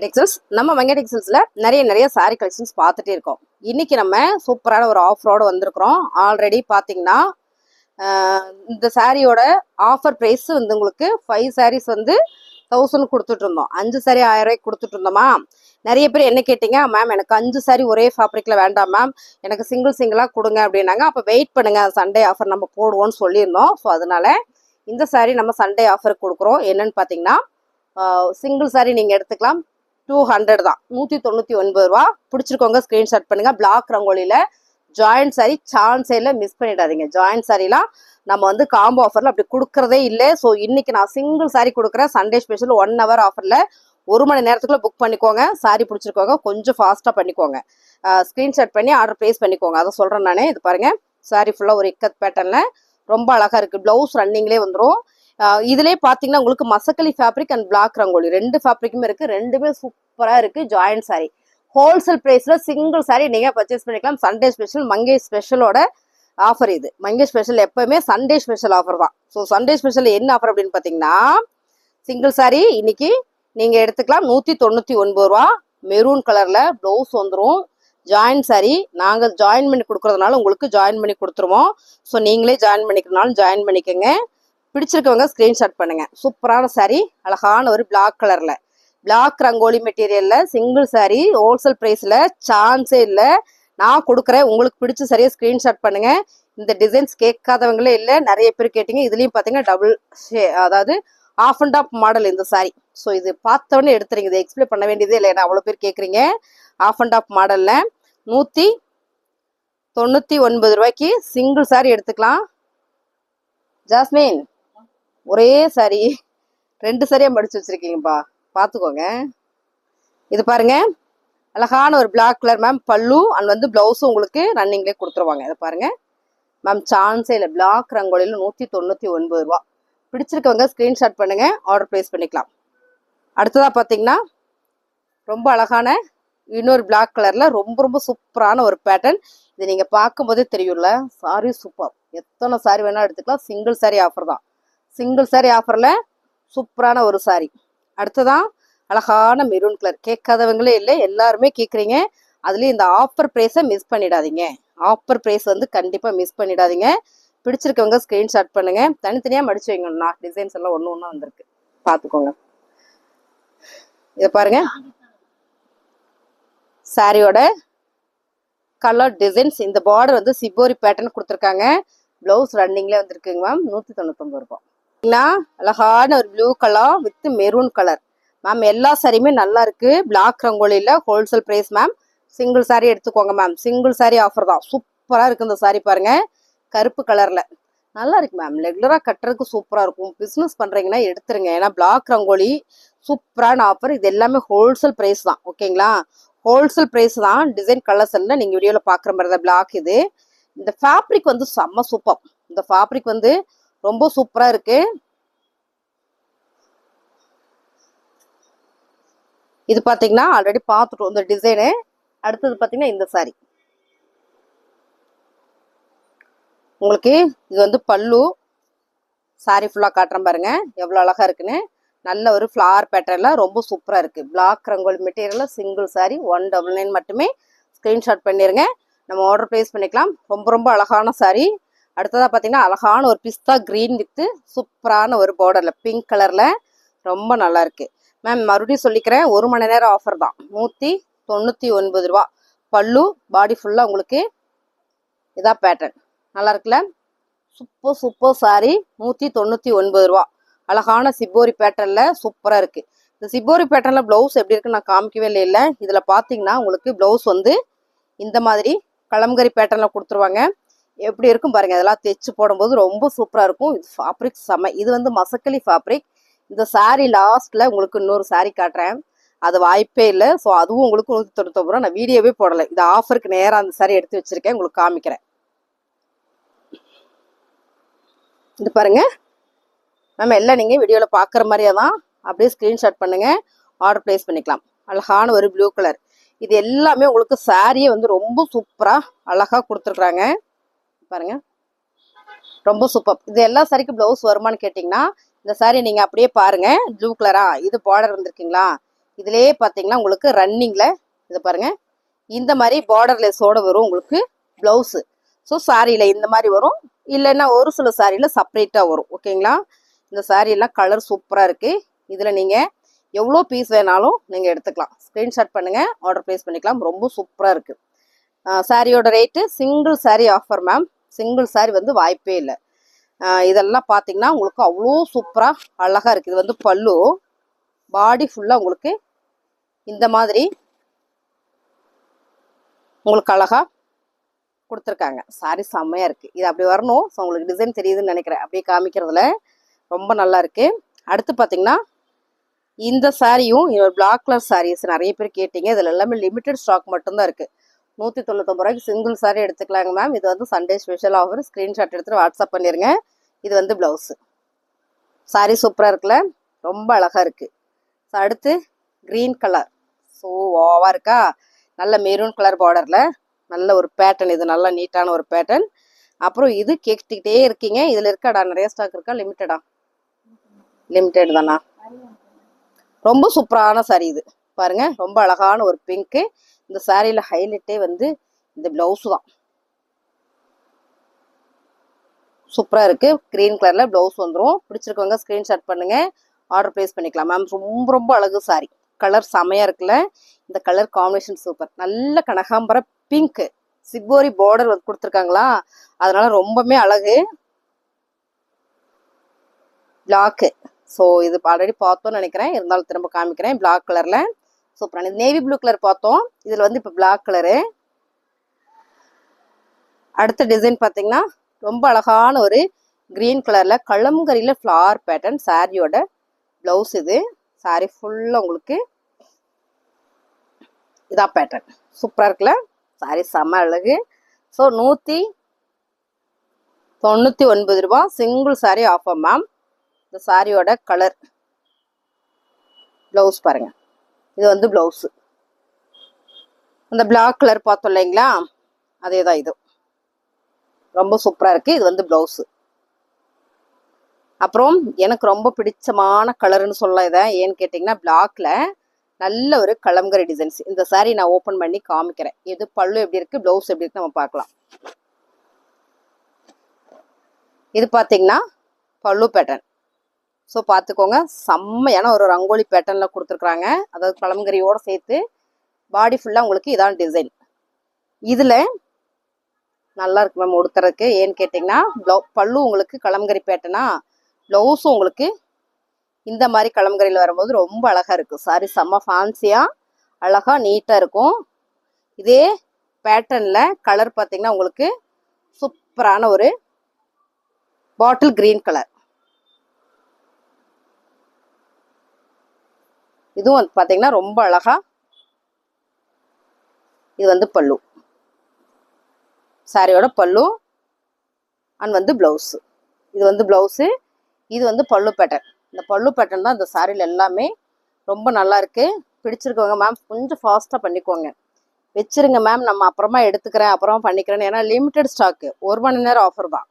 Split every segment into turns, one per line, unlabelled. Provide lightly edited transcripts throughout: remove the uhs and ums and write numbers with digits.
Textiles நம்ம மங்க டெக்ஸ்டைல்ஸ்ல நிறைய சாரி கலெக்ஷன்ஸ் பார்த்துட்டே இருக்கோம். இன்னைக்கு நம்ம சூப்பரான ஒரு ஆஃபரோட வந்திருக்கிறோம். ஆல்ரெடி பார்த்தீங்கன்னா இந்த சாரியோட ஆஃபர் ப்ரைஸ் வந்து உங்களுக்கு 5 சாரீஸ் வந்து 1000 கொடுத்துட்டு இருந்தோம். 5 சாரி 1000 ரூபாய்க்கு கொடுத்துட்டு இருந்தோமா. நிறைய பேர் என்ன கேட்டீங்க, மேம் எனக்கு 5 சாரி ஒரே ஃபேப்ரிக்ல வேண்டாம் மேம், எனக்கு சிங்கிளாக கொடுங்க அப்படின்னாங்க. அப்போ வெயிட் பண்ணுங்க, சண்டே ஆஃபர் நம்ம போடுவோம்னு சொல்லியிருந்தோம். ஸோ அதனால இந்த சாரி நம்ம சண்டே ஆஃபர் கொடுக்குறோம். என்னன்னு பார்த்தீங்கன்னா சிங்கிள் சாரி நீங்கள் எடுத்துக்கலாம், 200 தான், 199 ரூபா. பிடிச்சிருக்கோங்க ஸ்க்ரீன்ஷாட் பண்ணுங்க. பிளாக் ரங்கோலியில் ஜாயிண்ட் சாரி சான்ஸே இல்லை, மிஸ் பண்ணிடாதீங்க. ஜாயிண்ட் சாரிலாம் நம்ம வந்து காம்போ ஆஃபரில் அப்படி கொடுக்குறதே இல்லை. ஸோ இன்னைக்கு நான் சிங்கிள் சாரி கொடுக்குறேன். சண்டே ஸ்பெஷல் 1 ஹவர் ஆஃபரில் 1 மணி நேரத்துக்குள்ள புக் பண்ணிக்கோங்க. சாரி பிடிச்சிருக்கோங்க கொஞ்சம் ஃபாஸ்ட்டாக பண்ணிக்கோங்க. ஸ்க்ரீன்ஷாட் பண்ணி ஆர்டர் ப்ளேஸ் பண்ணிக்கோங்க. அதை சொல்கிறேன் நானே. இது பாருங்கள், சாரி ஃபுல்லாக ஒரு இக்கத் பேட்டர்னில் ரொம்ப அழகாக இருக்குது. ப்ளவுஸ் ரன்னிங்லேயே வந்துடும். இதுலேயே பார்த்தீங்கன்னா உங்களுக்கு மசக்கலி ஃபேப்ரிக் அண்ட் பிளாக் ரங்கோலி 2 ஃபேப்ரிக்குமே இருக்குது. ரெண்டுமே சூப்பராக இருக்குது. ஜாயிண்ட் சாரி ஹோல்சேல் ப்ரைஸில் சிங்கிள் சாரி நீங்கள் பர்ச்சேஸ் பண்ணிக்கலாம். சண்டே ஸ்பெஷல் மங்கை ஸ்பெஷலோட ஆஃபர் இது. மங்கை ஸ்பெஷல் எப்பவுமே சண்டே ஸ்பெஷல் ஆஃபர் தான். ஸோ சண்டே ஸ்பெஷல் என்ன ஆஃபர் அப்படின்னு பார்த்தீங்கன்னா, சிங்கிள் சாரி இன்னைக்கு நீங்கள் எடுத்துக்கலாம் 199 ரூபா. மெரூன் கலரில் ப்ளவுஸ் வந்துடும். ஜாயின் சாரி நாங்கள் ஜாயின் பண்ணி கொடுக்குறதுனால உங்களுக்கு ஜாயின் பண்ணி கொடுத்துருவோம். ஸோ நீங்களே ஜாயின் பண்ணிக்கிறனாலும் ஜாயின் பண்ணிக்கோங்க. பிடிச்சிருக்கவங்க ஸ்க்ரீன்ஷாட் பண்ணுங்க. சூப்பரான சாரி, அழகான ஒரு பிளாக் கலர்ல பிளாக் ரங்கோலி மெட்டீரியல்ல சிங்கிள் சாரி ஹோல்சேல் பிரைஸ்ல சான்ஸே இல்லை. நான் கொடுக்குறேன். உங்களுக்கு பிடிச்ச சரியா ஸ்க்ரீன்ஷாட் பண்ணுங்க. இந்த டிசைன்ஸ் கேட்காதவங்களே இல்லை, நிறைய பேர் கேட்டீங்க. இதுலயும் பாத்தீங்கன்னா டபுள் அதாவது ஆஃப் அண்ட் ஆஃப் மாடல் இந்த சாரி. ஸோ இது பார்த்தவொடனே எடுத்துறீங்க. இதை எக்ஸ்பிளைன் பண்ண வேண்டியதே இல்லை, அவ்வளோ பேர் கேட்குறீங்க. ஆஃப் அண்ட் ஆஃப் மாடல்ல 199 ரூபாய்க்கு சிங்கிள் சாரி எடுத்துக்கலாம். ஜாஸ்மின் ஒரே சாரி 2 சாரியா மடிச்சு வச்சிருக்கீங்கப்பா, பார்த்துக்கோங்க. இது பாருங்க, அழகான ஒரு பிளாக் கலர் மேம். பல்லு அண்ட் வந்து பிளவுஸும் உங்களுக்கு ரன்னிங்லேயே கொடுத்துருவாங்க. இதை பாருங்க மேம், சான்ஸே இல்லை. பிளாக் ரங்கோலியில் 199 ரூபா. பிடிச்சிருக்கவங்க ஸ்க்ரீன்ஷாட் பண்ணுங்க, ஆர்டர் ப்ளேஸ் பண்ணிக்கலாம். அடுத்ததாக பார்த்தீங்கன்னா ரொம்ப அழகான இன்னொரு பிளாக் கலரில் ரொம்ப சூப்பரான ஒரு பேட்டர்ன். இது நீங்கள் பார்க்கும்போதே தெரியும்ல, சாரி சூப்பர். எத்தனை சாரி வேணால் எடுத்துக்கலாம். சிங்கிள் சாரி ஆஃபர் தான். சிங்கிள் சாரி ஆஃபரில் சூப்பரான ஒரு சாரி. அடுத்ததான் அழகான மெரூன் கலர். கேட்காதவங்களே இல்லை, எல்லாருமே கேட்குறீங்க. அதுலேயும் இந்த ஆஃபர் ப்ரைஸை மிஸ் பண்ணிடாதீங்க. ஆஃபர் ப்ரைஸ் வந்து கண்டிப்பாக மிஸ் பண்ணிடாதீங்க. பிடிச்சிருக்கவங்க ஸ்க்ரீன்ஷாட் பண்ணுங்க. தனித்தனியாக மடிச்சு வைங்கண்ணா. டிசைன்ஸ் எல்லாம் ஒன்று ஒன்றா வந்திருக்கு, பார்த்துக்கோங்க. இதை பாருங்க, சாரியோட கலர் டிசைன்ஸ். இந்த பார்டர் வந்து சிபோரி பேட்டர்ன் கொடுத்துருக்காங்க. பிளவுஸ் ரன்னிங்ல வந்திருக்குங்க மேம். 199 ரூபாய். அழகான ஒரு blue colour with maroon colour ma'am. எல்லா சாரியுமே நல்லா இருக்கு. பிளாக் ரங்கோலியில wholesale price ma'am. Single sari எடுத்துக்கோங்க மேம். சிங்கிள் சாரி ஆஃபர் தான். சூப்பரா இருக்கு இந்த சாரி. பாருங்க, கருப்பு கலர்ல நல்லா இருக்கு மேம். ரெகுலரா கட்டுறதுக்கு சூப்பரா இருக்கும். பிசினஸ் பண்றீங்கன்னா எடுத்துருங்க. ஏன்னா பிளாக் ரங்கோலி சூப்பரான ஆஃபர். இது எல்லாமே ஹோல்சேல் பிரைஸ் தான். ஓகேங்களா, ஹோல்சேல் பிரைஸ் தான். டிசைன் கலர்ஸ் எல்லாம் நீங்க வீடியோல பாக்குற மாதிரி தான். பிளாக் இது. இந்த ஃபேப்ரிக் வந்து செம்ம சூப்பர். இந்த ஃபேப்ரிக் வந்து ரொம்ப சூப்பரா இருக்கு. இது பாத்தீங்கன்னா ஆல்ரெடி பார்த்துட்டோம் இந்த டிசைனு. அடுத்தது பாத்தீங்கன்னா இந்த சாரி உங்களுக்கு. இது வந்து பல்லு. சாரி ஃபுல்லா காட்டுறேன் பாருங்க, எவ்வளவு அழகா இருக்குன்னு. நல்ல ஒரு ஃப்ளவர் பேட்டர்ல ரொம்ப சூப்பரா இருக்கு. பிளாக் ரங்கோலி மெட்டீரியல்ல சிங்கிள் சாரி 199 மட்டுமே. ஸ்கிரீன்ஷாட் பண்ணிருங்க, நம்ம ஆர்டர் பிளேஸ் பண்ணிக்கலாம். ரொம்ப அழகான சாரி. அடுத்ததா பாத்தீங்கன்னா அழகான ஒரு பிஸ்தா கிரீன் வித் சூப்பரான ஒரு பார்டர்ல பிங்க் கலர்ல ரொம்ப நல்லா இருக்கு மேம். மறுபடியும் சொல்லிக்கிறேன், 1 மணி நேரம் ஆஃபர் தான். 199 ரூபா. பல்லு பாடி ஃபுல்லா உங்களுக்கு இதான் பேட்டர்ன். நல்லா இருக்குல்ல, சூப்பர் சாரி. 199 ரூபா. அழகான சிப்போரி பேட்டர்ல சூப்பரா இருக்கு. இந்த சிப்போரி பேட்டர்ல பிளவுஸ் எப்படி இருக்குன்னு நான் காமிக்கவே இல்லை. இதுல பாத்தீங்கன்னா உங்களுக்கு பிளவுஸ் வந்து இந்த மாதிரி கலம்கரி பேட்டர்ல கொடுத்துருவாங்க. எப்படி இருக்கும் பாருங்க. இதெல்லாம் தைச்சு போடும்போது ரொம்ப சூப்பரா இருக்கும். இது ஃபேப்ரிக் செம. இது வந்து மசக்கலி ஃபேப்ரிக். இந்த சாரி லாஸ்ட்ல உங்களுக்கு இன்னொரு சாரி காட்டுறேன், அது வாய்ப்பே இல்லை. ஸோ அதுவும் உங்களுக்கு 199 ரூபா. நான் வீடியோவே போடலை, இது ஆஃபருக்கு நேரம் அந்த சாரி எடுத்து வச்சிருக்கேன், உங்களுக்கு காமிக்கிறேன். இது பாருங்க மேம், எல்லாம் நீங்க வீடியோல பாக்குற மாதிரியே தான். அப்படியே ஸ்கிரீன்ஷாட் பண்ணுங்க, ஆர்டர் பிளேஸ் பண்ணிக்கலாம். அழகான ஒரு ப்ளூ கலர். இது எல்லாமே உங்களுக்கு சாரியே வந்து ரொம்ப சூப்பரா அழகா கொடுத்துருக்குறாங்க. பாருங்க, ரொம்ப சூப்பர். இது எல்லா சாரிக்கும் பிளவுஸ் வருமானு கேட்டீங்கன்னா, இந்த சாரி நீங்க அப்படியே பாருங்க. ப்ளூ கலரா இது பார்டர் வந்திருக்கீங்களா, இதுலேயே பார்த்தீங்கன்னா உங்களுக்கு ரன்னிங்கில் இது பாருங்கள் இந்த மாதிரி பார்டர்லெஸ்ஸோடு வரும் உங்களுக்கு ப்ளவுஸு. ஸோ சாரியில் இந்த மாதிரி வரும், இல்லைன்னா ஒரு சில சாரியில் செப்பரேட்டாக வரும். ஓகேங்களா? இந்த சாரியெல்லாம் கலர் சூப்பராக இருக்குது. இதில் நீங்கள் எவ்வளோ பீஸ் வேணாலும் நீங்கள் எடுத்துக்கலாம். ஸ்க்ரீன்ஷாட் பண்ணுங்கள், ஆர்டர் ப்ளேஸ் பண்ணிக்கலாம். ரொம்ப சூப்பராக இருக்குது. சாரியோட rate single sari offer ma'am. Single sorry வந்து வாய்ப்பே இல்லை. இதெல்லாம் பார்த்தீங்கன்னா உங்களுக்கு அவ்வளோ சூப்பராக அழகாக இருக்குது. இது வந்து பல்லு, பாடி ஃபுல்லாக உங்களுக்கு இந்த மாதிரி உங்களுக்கு அழகாக கொடுத்துருக்காங்க. சாரி செம்மையாக இருக்குது. இது அப்படி வரணும். ஸோ உங்களுக்கு டிசைன் தெரியுதுன்னு நினைக்கிறேன், அப்படியே காமிக்கிறதுல ரொம்ப நல்லா இருக்குது. அடுத்து பார்த்தீங்கன்னா இந்த சாரியும் பிளாக் கலர் சாரீஸ் நிறைய பேர் கேட்டீங்க. இதில் எல்லாமே லிமிட்டட் ஸ்டாக் மட்டும்தான் இருக்குது. 199 ரூபாய்க்கு சிங்கிள் சாரி எடுத்துக்கலாங்க மேம். இது வந்து சண்டே ஸ்பெஷல் ஆஃபர். ஸ்க்ரீன்ஷாட் எடுத்துகிட்டு வாட்ஸ்அப் பண்ணிடுங்க. இது வந்து ப்ளவுஸு. சாரி சூப்பராக இருக்குல்ல, ரொம்ப அழகாக இருக்குது. ஸோ அடுத்து க்ரீன் கலர், ஸோ ஓவாக இருக்கா, நல்ல மெரூன் கலர் பார்டரில் நல்ல ஒரு பேட்டர்ன். இது நல்லா நீட்டான ஒரு பேட்டர்ன். அப்புறம் இது கேட்டுக்கிட்டே இருக்கீங்க, இதில் இருக்காடா நிறைய ஸ்டாக் இருக்கா, லிமிட்டடா? லிமிட்டட் தானா? ரொம்ப சூப்பரான சாரி இது பாருங்க, ரொம்ப அழகான ஒரு பிங்க்கு. இந்த சாரியில் ஹைலைட்டே வந்து இந்த ப்ளவுஸு தான். சூப்பராக இருக்குது. க்ரீன் கலரில் ப்ளவுஸ் வந்துடும். பிடிச்சிருக்கவங்க ஸ்க்ரீன்ஷாட் பண்ணுங்கள், ஆர்டர் ப்ளேஸ் பண்ணிக்கலாம் மேம். ரொம்ப ரொம்ப அழகு சாரி. கலர் செமையாக இருக்குல்ல, இந்த கலர் காம்பினேஷன் சூப்பர். நல்ல கனகாம்பர பிங்க்கு, சிப்போரி பார்டர் வந்து கொடுத்துருக்காங்களா, அதனால ரொம்பவுமே அழகு. பிளாக்கு, ஸோ இது ஆல்ரெடி பார்த்தோன்னு நினைக்கிறேன், இருந்தாலும் திரும்ப காமிக்கிறேன். பிளாக் கலரில் சூப்பரான இது. நேவி ப்ளூ கலர் பார்த்தோம், இதில் வந்து இப்போ பிளாக் கலரு. அடுத்த டிசைன் பார்த்தீங்கன்னா ரொம்ப அழகான ஒரு க்ரீன் கலரில் கலம்கரியில் ஃப்ளார் பேட்டர்ன். சாரியோட ப்ளவுஸ் இது. சாரி ஃபுல்லாக உங்களுக்கு இதான் பேட்டர்ன். சூப்பராக இருக்குல்ல, சாரி செம்ம அழகு. ஸோ 199 ரூபா சிங்கிள் சாரி ஆஃபர் மேம். இந்த சாரியோட கலர் ப்ளவுஸ் பாருங்கள், இது வந்து ப்ளவுஸு. அந்த பிளாக் கலர் பார்த்தோம் இல்லைங்களா, அதே தான் இது. ரொம்ப சூப்பராக இருக்குது. இது வந்து ப்ளவுஸு. அப்புறம் எனக்கு ரொம்ப பிடிச்சமான கலருன்னு சொல்லலாம் இதை. ஏன்னு கேட்டிங்கன்னா பிளாக்ல நல்ல ஒரு கலம்கரி டிசைன்ஸ். இந்த சாரீ நான் ஓப்பன் பண்ணி காமிக்கிறேன். இது பல்லு எப்படி இருக்குது, ப்ளவுஸ் எப்படி இருக்குது நம்ம பார்க்கலாம். இது பார்த்தீங்கன்னா பல்லு பேட்டர்ன். ஸோ பார்த்துக்கோங்க, செம்மையான ஒரு ரங்கோலி பேட்டர்னில் கொடுத்துருக்குறாங்க. அதாவது கலம்கரியோடு சேர்த்து பாடி ஃபுல்லாக உங்களுக்கு இதான் டிசைன். இதில் நல்லா இருக்கு மேம் உடுத்துறதுக்கு. ஏன்னு கேட்டிங்கன்னா பல்லு உங்களுக்கு கலம்கரி பேட்டர்னா, ப்ளவுஸும் உங்களுக்கு இந்த மாதிரி கலம்கரியில் வரும்போது ரொம்ப அழகாக இருக்குது. சாரி செம்ம ஃபேன்சியாக அழகாக நீட்டாக இருக்கும். இதே பேட்டர்னில் கலர் பார்த்தீங்கன்னா உங்களுக்கு சூப்பரான ஒரு பாட்டில் க்ரீன் கலர். இதுவும் வந்து பார்த்தீங்கன்னா ரொம்ப அழகாக. இது வந்து பல்லு, சாரியோட பல்லு அண்ட் வந்து ப்ளவுஸு. இது வந்து ப்ளவுஸு, இது வந்து பல்லு பேட்டர்ன். இந்த பல்லு பேட்டர்ன் தான் இந்த சாரியில் எல்லாமே ரொம்ப நல்லா இருக்குது. பிடிச்சிருக்கவங்க மேம் கொஞ்சம் ஃபாஸ்ட்டாக பண்ணிக்கோங்க. வச்சுருங்க மேம், நம்ம அப்புறமா எடுத்துக்கிறேன், அப்புறமா பண்ணிக்கிறேன்னு. ஏன்னா லிமிட்டட் ஸ்டாக்கு, 1 மணி நேரம் ஆஃபர் தான்.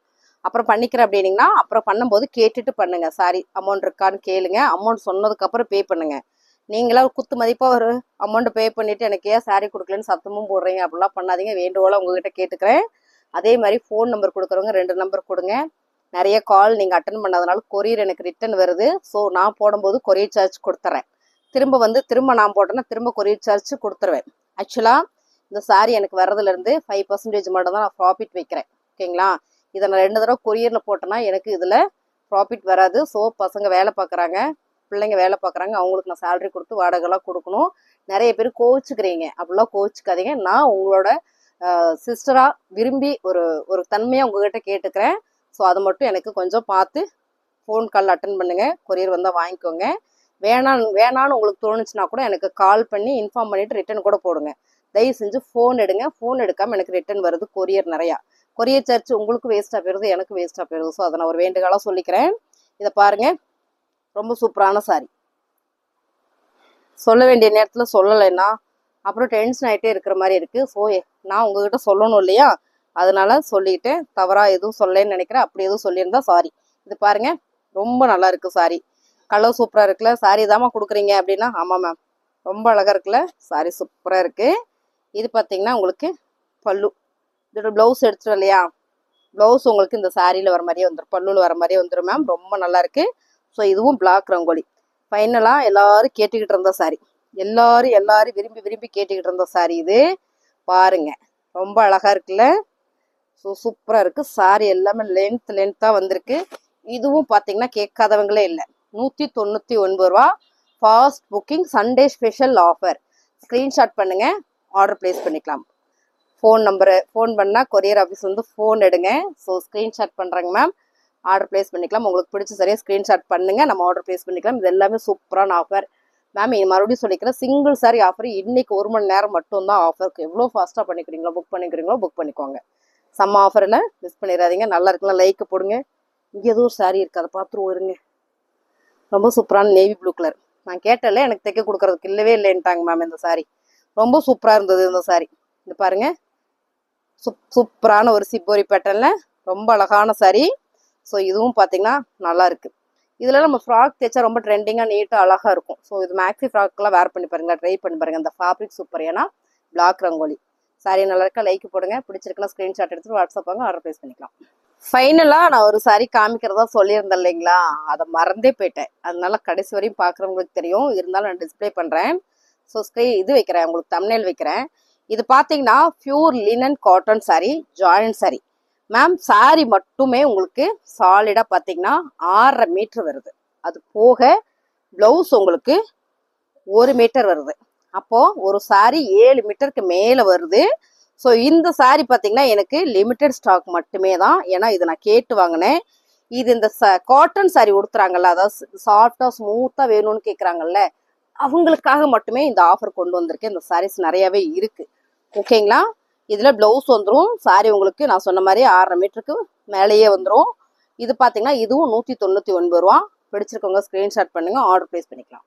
அப்புறம் பண்ணிக்கிறேன் அப்படின்னீங்கன்னா அப்புறம் பண்ணும்போது கேட்டுட்டு பண்ணுங்கள். சாரி அமௌண்ட் இருக்கான்னு கேளுங்க. அமௌண்ட் சொன்னதுக்கப்புறம் பே பண்ணுங்கள். நீங்களாம் குத்து மதிப்பாக ஒரு அமௌண்ட் பே பண்ணிவிட்டு எனக்கு ஏன் சாரி கொடுக்கலன்னு சத்தமும் போடுறீங்க, அப்படிலாம் பண்ணாதீங்க. வேண்டுகோளாக உங்ககிட்ட கேட்டுக்கிறேன். அதே மாதிரி ஃபோன் நம்பர் கொடுக்குறவங்க 2 நம்பர் கொடுங்க. நிறைய கால் நீங்கள் அட்டன் பண்ணாதனால கொரியர் எனக்கு ரிட்டன் வருது. ஸோ நான் போடும்போது கொரியர் சார்ஜ் கொடுத்துட்றேன். திரும்ப நான் போட்டேன்னா திரும்ப கொரியர் சார்ஜ் கொடுத்துருவேன். ஆக்சுவலாக இந்த சாரி எனக்கு வர்றதுலேருந்து 5% மட்டும் தான் நான் ப்ராஃபிட் வைக்கிறேன். ஓகேங்களா? இதை நான் 2 தடவை கொரியரில் போட்டேன்னா எனக்கு இதில் ப்ராஃபிட் வராது. ஸோ பசங்க வேலை பார்க்குறாங்க, பிள்ளைங்க வேலை பார்க்குறாங்க, அவங்களுக்கு நான் சேலரி கொடுத்து வாடகைலாம் கொடுக்கணும். நிறைய பேர் கோவிச்சுக்கிறீங்க, அப்படிலாம் கோவிச்சுக்காதீங்க. நான் உங்களோட சிஸ்டராக விரும்பி ஒரு தன்மையாக உங்ககிட்ட கேட்டுக்கிறேன். ஸோ அதை மட்டும் எனக்கு கொஞ்சம் பார்த்து ஃபோன் கால் அட்டன் பண்ணுங்கள். கொரியர் வந்தால் வாங்கிக்கோங்க. வேணான்னு உங்களுக்கு தோணுச்சுன்னா கூட எனக்கு கால் பண்ணி இன்ஃபார்ம் பண்ணிவிட்டு ரிட்டன் கூட போடுங்க. தயவு செஞ்சு ஃபோன் எடுங்க. ஃபோன் எடுக்காமல் எனக்கு ரிட்டன் வருது கொரியர் நிறையா. கொரியர் சார்ஜ் உங்களுக்கு வேஸ்ட்டாக போயிடுது, எனக்கு வேஸ்ட்டாக போயிடுது. ஸோ அதை நான் ஒரு வேண்டுகாலாக சொல்லிக்கிறேன். இதை பாருங்கள், ரொம்ப சூப்பரான சாரி. சொல்ல வேண்டிய நேரத்தில் சொல்லலைன்னா அப்புறம் டென்ஷன் ஆகிட்டே இருக்கிற மாதிரி இருக்குது. ஸோ நான் உங்ககிட்ட சொல்லணும் இல்லையா, அதனால சொல்லிட்டு தவறாக எதுவும் சொல்லலைன்னு நினைக்கிறேன். அப்படி எதுவும் சொல்லியிருந்தா சாரி. இது பாருங்கள், ரொம்ப நல்லா இருக்குது சாரி. கலர் சூப்பராக இருக்குல்ல. சாரி தாம்மா கொடுக்குறீங்க அப்படின்னா, ஆமாம் மேம் ரொம்ப அழகா இருக்குல்ல, சாரி சூப்பரா இருக்கு. இது பார்த்தீங்கன்னா உங்களுக்கு பல்லு. இதோட ப்ளவுஸ் எடுத்துட்டோம் இல்லையா, ப்ளவுஸ் உங்களுக்கு இந்த சாரியில் வர மாதிரியே வந்துடும், பல்லுவில் வர மாதிரியே வந்துடும் மேம். ரொம்ப நல்லா இருக்கு. ஸோ இதுவும் பிளாக் ரங்கோலி. ஃபைனலாக எல்லாரும் கேட்டுக்கிட்டு இருந்த சாரி, எல்லாரும் விரும்பி விரும்பி கேட்டுக்கிட்டு இருந்த சாரி இது. பாருங்க ரொம்ப அழகா இருக்குல்ல. ஸோ சூப்பராக இருக்கு. சாரி எல்லாமே லென்த்தாக வந்திருக்கு. இதுவும் பார்த்தீங்கன்னா கேட்காதவங்களே இல்லை. 199 ரூபா. Fast booking, Sunday special offer. Screenshot பண்ணுங்க, ஆர்டர் பிளேஸ் பண்ணிக்கலாம். ஃபோன் பண்ணால் கொரியர் ஆஃபீஸ் வந்து ஃபோன் எடுங்க. ஸோ ஸ்க்ரீன்ஷாட் பண்ணுறாங்க மேம், ஆர்டர் பிளேஸ் பண்ணிக்கலாம். உங்களுக்கு பிடிச்ச சரியாக ஸ்க்ரீன்ஷாட் பண்ணுங்க, நம்ம ஆர்டர் பிளேஸ் பண்ணிக்கலாம். இது எல்லாமே சூப்பரான ஆஃபர் மேம். மறுபடியும் சொல்லிக்கிறேன், சிங்கிள் சாரி ஆஃபர் இன்னைக்கு 1 மணி நேரம் மட்டும்தான் ஆஃபருக்கு. எவ்வளோ ஃபாஸ்ட்டாக பண்ணிக்கிறீங்களோ புக் பண்ணிக்கோங்க. செம்ம ஆஃபரில் மிஸ் பண்ணிடாதீங்க. நல்லா இருக்கலாம், லைக் போடுங்க. இங்கே ஏதோ ஒரு சாரி இருக்குது, அதை பார்த்துருவோம் இருங்க. ரொம்ப சூப்பரான நேவி ப்ளூ கலர். நான் கேட்டல, எனக்கு தைக்க கொடுக்கறதுக்கு இல்லவே இல்லைன்ட்டாங்க மேம். இந்த சாரி ரொம்ப சூப்பராக இருந்தது. இந்த சாரி இது பாருங்க, சூப்பரான ஒரு சிப்போரி பேட்டர்ல ரொம்ப அழகான சாரி. ஸோ இதுவும் பார்த்தீங்கன்னா நல்லா இருக்கு. இதில் நம்ம ஃப்ராக் தைச்சா ரொம்ப ட்ரெண்டிங்காக நீட்டாக அழகாக இருக்கும். ஸோ இது மேக்ஸி ஃப்ராக்லாம் வேர் பண்ணி பாருங்களா, ட்ரை பண்ணி பாருங்க. அந்த ஃபேப்ரிக் சூப்பர். ஏன்னா பிளாக் ரங்கோலி சாரி நல்லா இருக்கா, லைக் போடுங்க. பிடிச்சிருக்குன்னா ஸ்க்ரீன்ஷாட் எடுத்துட்டு வாட்ஸ்அப் வாங்க, ஆர்டர் பிளேஸ் பண்ணிக்கலாம். ஃபைனலாக நான் ஒரு சாரி காமிக்கிறதா சொல்லியிருந்தேன் இல்லைங்களா, அதை மறந்தே போயிட்டேன். அதனால கடைசி வரையும் பார்க்குறவங்களுக்கு தெரியும், இருந்தாலும் நான் டிஸ்பிளே பண்ணுறேன். ஸோ இது வைக்கிறேன், உங்களுக்கு தம்ப்நெயில் வைக்கிறேன். இது பார்த்தீங்கன்னா pure linen cotton sorry, join sorry ma'am. Sorry மட்டுமே உங்களுக்கு சாலிடாக பார்த்தீங்கன்னா 6.5 மீட்டர் வருது. அது போக ப்ளவுஸ் உங்களுக்கு 1 மீட்டர் வருது. அப்போ ஒரு சாரி 7 மீட்டருக்கு மேலே வருது. ஸோ இந்த சாரி பார்த்தீங்கன்னா எனக்கு லிமிட்டெட் ஸ்டாக் மட்டுமே தான். ஏன்னா இதை நான் கேட்டு வாங்கினேன். இது இந்த காட்டன் சாரி உடுத்துறாங்கல்ல, அதாவது சாஃப்டாக ஸ்மூத்தாக வேணும்னு கேட்குறாங்கல்ல, அவங்களுக்காக மட்டுமே இந்த ஆஃபர் கொண்டு வந்திருக்கேன். இந்த சாரீஸ் நிறையவே இருக்கு, ஓகேங்களா. இதில் ப்ளவுஸ் வந்துடும். சாரி உங்களுக்கு நான் சொன்ன மாதிரி 6.5 மீட்டருக்கு மேலேயே வந்துடும். இது பார்த்தீங்கன்னா இதுவும் 199 ரூபா. பிடிச்சிருக்கவங்க ஸ்க்ரீன்ஷாட் பண்ணுங்க, ஆர்டர் பிளேஸ் பண்ணிக்கலாம்.